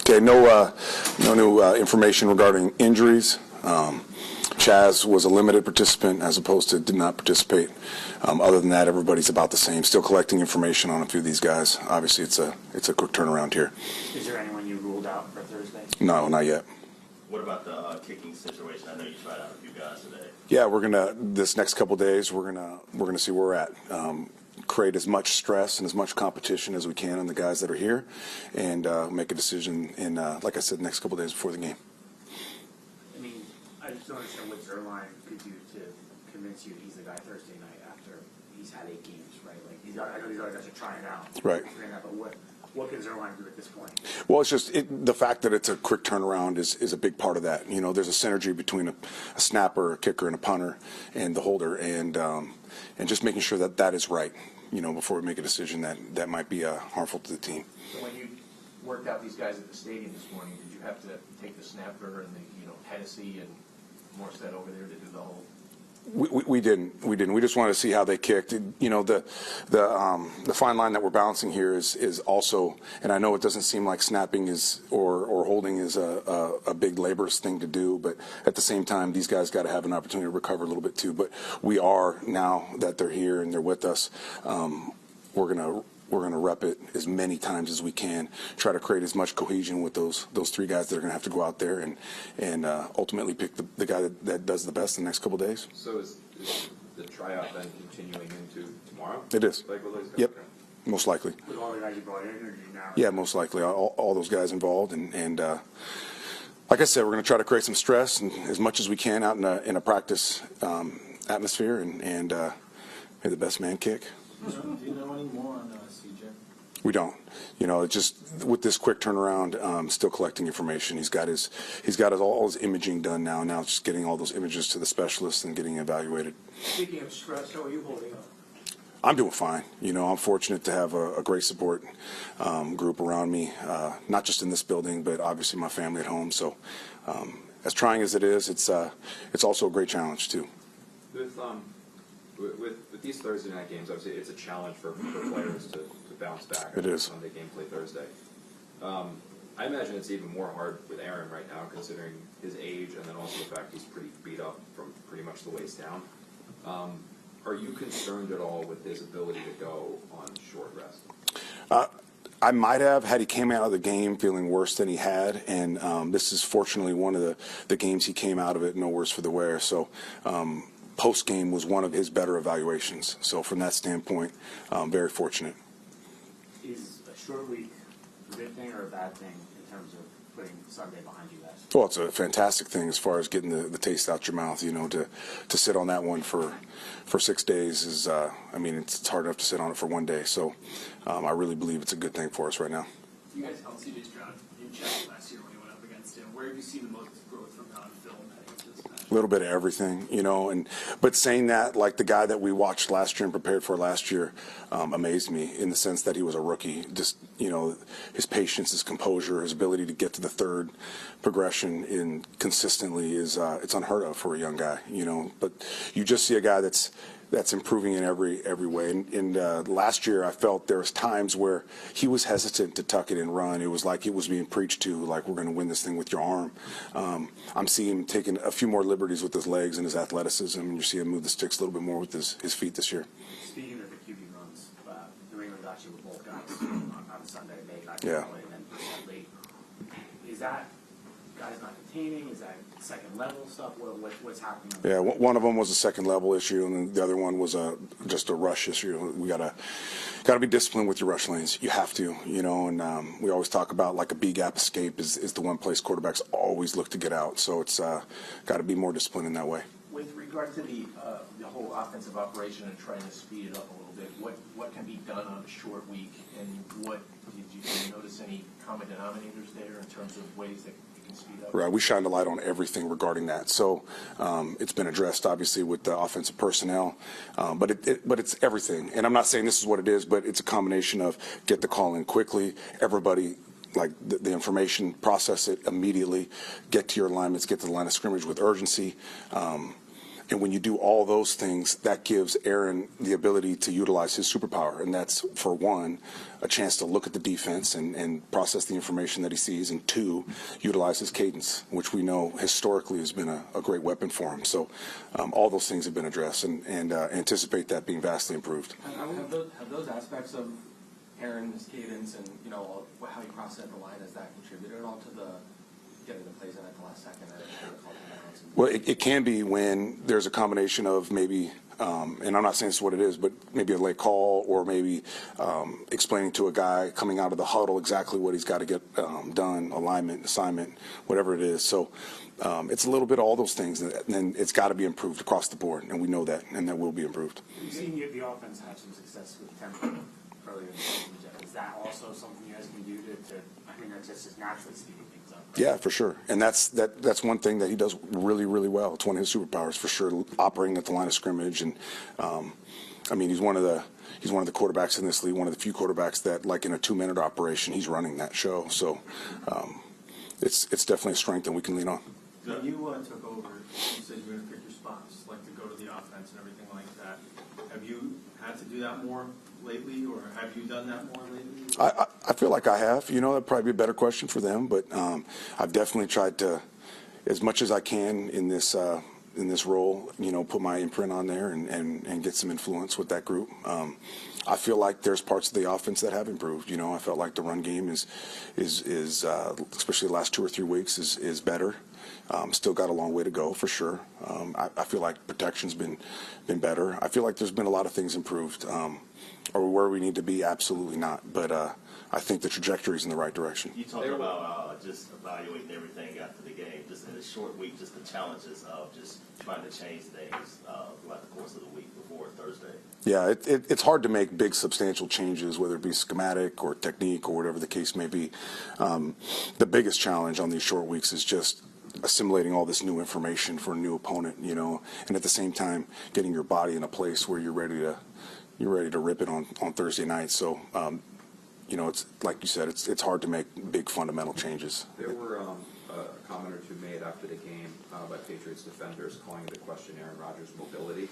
Okay, no new information regarding injuries. Chaz was a limited participant as opposed to did not participate. Other than that, everybody's about the same. Still collecting information on a few of these guys. Obviously, it's a quick turnaround here. Is there anyone you ruled out for Thursday? No, not yet. What about the kicking situation? I know you tried out a few guys today. Yeah, this next couple days we're gonna see where we're at. Create as much stress and as much competition as we can on the guys that are here, and make a decision in, like I said, next couple days before the game. I mean, I just don't understand what Zerline could do to convince you he's the guy Thursday night after he's had 8 games, right? Like I know these other guys are trying out, right? But what can Zerline do at this point? Well, it's just the fact that it's a quick turnaround is a big part of that. You know, there's a synergy between a snapper, a kicker, and a punter, and the holder, and just making sure that that is right. You know, before we make a decision that might be harmful to the team. So when you worked out these guys at the stadium this morning, did you have to take the snapper and the Hennessy and Morstead over there to do the whole? We didn't. We just wanted to see how they kicked. You know, the fine line that we're balancing here is also, and I know it doesn't seem like snapping is or holding is a big laborious thing to do, but at the same time, these guys got to have an opportunity to recover a little bit too. But we are, now that they're here and they're with us, we're gonna rep it as many times as we can. Try to create as much cohesion with those 3 guys that are gonna have to go out there and ultimately pick the guy that does the best in the next couple of days. So is the tryout then continuing into tomorrow? It is. Like with those guys? Yep. Most likely. With all the guys you brought in, or now? Yeah, most likely. All those guys involved, and like I said, we're going to try to create some stress and as much as we can out in a practice atmosphere, and may the best man kick. Do you know any more on CJ? We don't. You know, it's just with this quick turnaround, still collecting information. He's got all his imaging done now. Now it's just getting all those images to the specialists and getting evaluated. Speaking of stress, how are you holding up? I'm doing fine. You know, I'm fortunate to have a great support group around me, not just in this building, but obviously my family at home. So, as trying as it is, it's also a great challenge too. With these Thursday night games, obviously it's a challenge for players to bounce back. It is. Sunday game play Thursday. I imagine it's even more hard with Aaron right now, considering his age and then also the fact he's pretty beat up from pretty much the waist down. Are you concerned at all with his ability to go on short rest? I might have had he came out of the game feeling worse than he had, and this is fortunately one of the games he came out of it no worse for the wear. So post-game was one of his better evaluations. So from that standpoint, very fortunate. Is a short week a good thing or a bad thing in terms of putting Sunday behind you guys? Well, it's a fantastic thing as far as getting the taste out your mouth. You know, to sit on that one for 6 days is, I mean, it's hard enough to sit on it for 1 day. So I really believe it's a good thing for us right now. You guys held CJ Stroud in check last year when you went up against him. Where have you seen the most growth from on film heading into this match? A little bit of everything, you know, but saying that, like the guy that we watched last year and prepared for last year amazed me in the sense that he was a rookie. Just, you know, his patience, his composure, his ability to get to the third progression in consistently is it's unheard of for a young guy, you know. But you just see a guy that's improving in every way. And last year, I felt there was times where he was hesitant to tuck it and run. It was like he was being preached to, like, we're going to win this thing with your arm. I'm seeing him taking a few more liberties with his legs and his athleticism, and you see him move the sticks a little bit more with his feet this year. Speaking of the QB runs, New England got you with both guys on Sunday. They got you early and then late. Is that guys not containing? Is that second level stuff? What's happening? Yeah, one of them was a second level issue, and then the other one was just a rush issue. We gotta be disciplined with your rush lanes. You have to, you know. And we always talk about like a B gap escape is the one place quarterbacks always look to get out. So it's got to be more disciplined in that way. With regard to the whole offensive operation and trying to speed it up a little bit, what can be done on a short week, and did you notice any common denominators there in terms of ways that you can speed up? Right, we shined a light on everything regarding that. So it's been addressed, obviously, with the offensive personnel, but it's everything. And I'm not saying this is what it is, but it's a combination of get the call in quickly, everybody, like the information, process it immediately, get to your alignments, get to the line of scrimmage with urgency. And when you do all those things, that gives Aaron the ability to utilize his superpower. And that's, for one, a chance to look at the defense and process the information that he sees, and two, utilize his cadence, which we know historically has been a great weapon for him. So all those things have been addressed, and anticipate that being vastly improved. Have those aspects of Aaron's cadence and, you know, how he crosses at the line, has that contributed at all to the getting the plays in at the last second? Well, it can be when there's a combination of maybe, and I'm not saying this is what it is, but maybe a late call, or maybe explaining to a guy coming out of the huddle exactly what he's got to get done, alignment, assignment, whatever it is. So it's a little bit of all those things, and then it's got to be improved across the board, and we know that, and that will be improved. You've seen the offense have some success with tempo earlier in the season. Is that also something you guys can do to I mean, that's just naturally speeding things up? Right? Yeah, for sure. And that's one thing that he does really, really well. It's one of his superpowers, for sure, operating at the line of scrimmage. And I mean, he's one of the quarterbacks in this league, one of the few quarterbacks that, like in a 2-minute operation, he's running that show. So it's definitely a strength that we can lean on. When you took over, you said you were going to pick your spots, like to go to the offense and everything like that. Have you had to do that more lately, or have you done that more lately? I feel like I have. You know, that'd probably be a better question for them. But I've definitely tried to, as much as I can in this role, you know, put my imprint on there and get some influence with that group. I feel like there's parts of the offense that have improved. You know, I felt like the run game is especially the last 2 or 3 weeks is better. Still got a long way to go, for sure. I feel like protection's been better. I feel like there's been a lot of things improved. Are we where we need to be? Absolutely not. But I think the trajectory is in the right direction. You talked about just evaluating everything after the game, just in a short week, just the challenges of just trying to change things throughout the course of the week before Thursday. Yeah, it's hard to make big, substantial changes, whether it be schematic or technique or whatever the case may be. The biggest challenge on these short weeks is just assimilating all this new information for a new opponent, you know, and at the same time getting your body in a place where you're ready to rip it on Thursday night. So, you know, it's like you said, it's hard to make big fundamental changes. There were a comment or two made after the game by Patriots defenders calling into question Aaron Rodgers' mobility.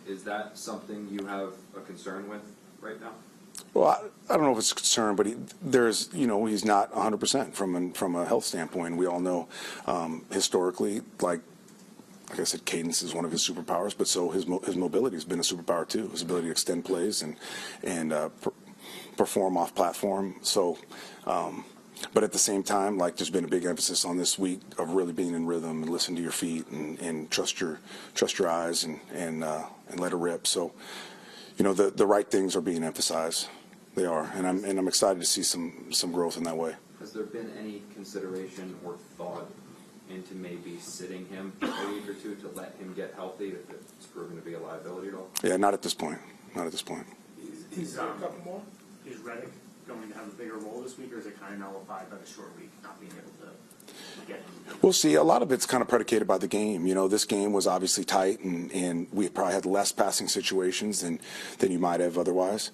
Is that something you have a concern with right now? Well, I don't know if it's a concern, but he's not 100% from a health standpoint. We all know historically, like I said, cadence is one of his superpowers, but so his mobility has been a superpower too. His ability to extend plays and perform off platform. So, but at the same time, like there's been a big emphasis on this week of really being in rhythm and listen to your feet and trust your eyes and let it rip. So, you know, the right things are being emphasized. They are, and I'm excited to see some growth in that way. Has there been any consideration or thought into maybe sitting him a week or two to let him get healthy if it's proven to be a liability at all? Yeah, not at this point. Not at this point. Is Reddick going to have a bigger role this week, or is it kind of nullified by the short week, not being able to get him? We'll see. A lot of it's kind of predicated by the game. You know, this game was obviously tight, and we probably had less passing situations than you might have otherwise.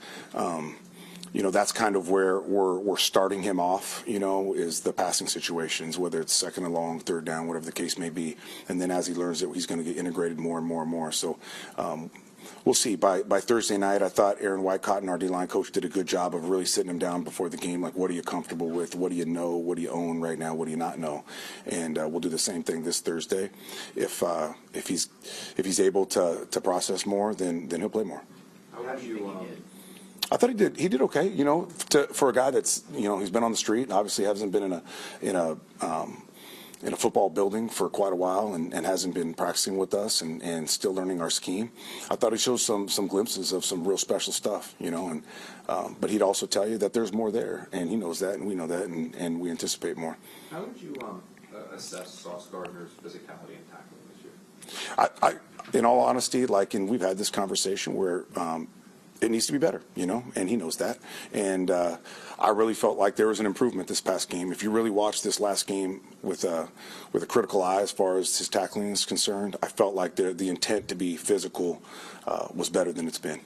You know, that's kind of where we're starting him off, you know, is the passing situations, whether it's second and long, third down, whatever the case may be. And then as he learns it, he's going to get integrated more and more and more. So we'll see. By Thursday night, I thought Aaron Whitecotton, our D-line coach, did a good job of really sitting him down before the game. Like, what are you comfortable with? What do you know? What do you own right now? What do you not know? And we'll do the same thing this Thursday. If he's able to process more, then he'll play more. How would you? I thought he did okay. You know, for a guy that's, you know, he's been on the street. Obviously, hasn't been in a football building for quite a while, and hasn't been practicing with us and still learning our scheme. I thought he showed some glimpses of some real special stuff. You know, and but he'd also tell you that there's more there, and he knows that, and we know that, and we anticipate more. How would you assess Sauce Gardner's physicality and tackling this year? In all honesty, and we've had this conversation where. It needs to be better, you know, and he knows that. And I really felt like there was an improvement this past game. If you really watch this last game with a critical eye as far as his tackling is concerned, I felt like the intent to be physical was better than it's been.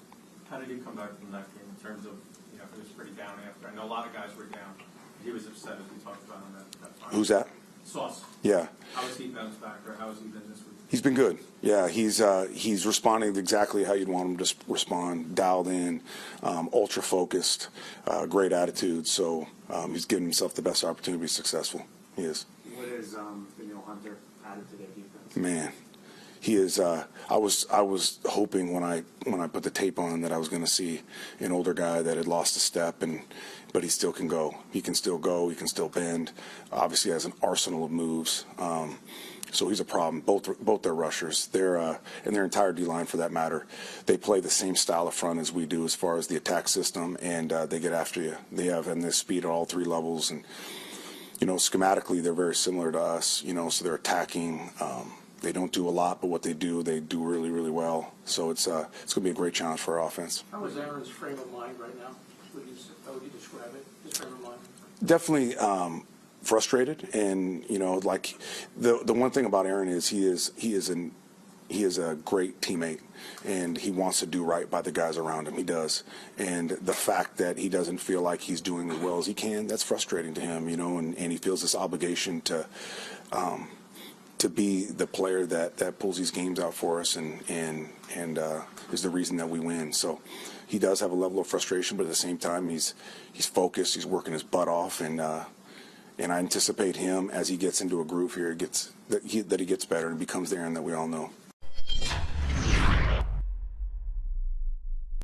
How did he come back from that game in terms of, you know, he was pretty down after? I know a lot of guys were down. He was upset, as we talked about on that final. Who's that? Sauce. Yeah. How has he bounced back, or how has he been this week? He's been good. Yeah, he's responding exactly how you'd want him to respond. Dialed in, ultra focused, great attitude. So he's giving himself the best opportunity to be successful. He is. What is Daniel Hunter added to their defense? Man, he is. I was hoping when I put the tape on that I was going to see an older guy that had lost a step, but he still can go. He can still go. He can still bend. Obviously, has an arsenal of moves. So he's a problem. Both their rushers, and their entire D line for that matter, they play the same style of front as we do as far as the attack system, and they get after you. They have this speed at all three levels, and schematically they're very similar to us. So they're attacking. They don't do a lot, but what they do really, really well. So it's going to be a great challenge for our offense. How is Aaron's frame of mind right now? How would you describe it? His frame of mind? Definitely frustrated, and like the one thing about Aaron is he is a great teammate, and he wants to do right by the guys around him. He does, and the fact that he doesn't feel like he's doing as well as he can, that's frustrating to him. And he feels this obligation to be the player that pulls these games out for us and is the reason that we win. So he does have a level of frustration, but at the same time he's focused. He's working his butt off, and I anticipate him as he gets into a groove here, that he gets better and becomes the Aaron that we all know.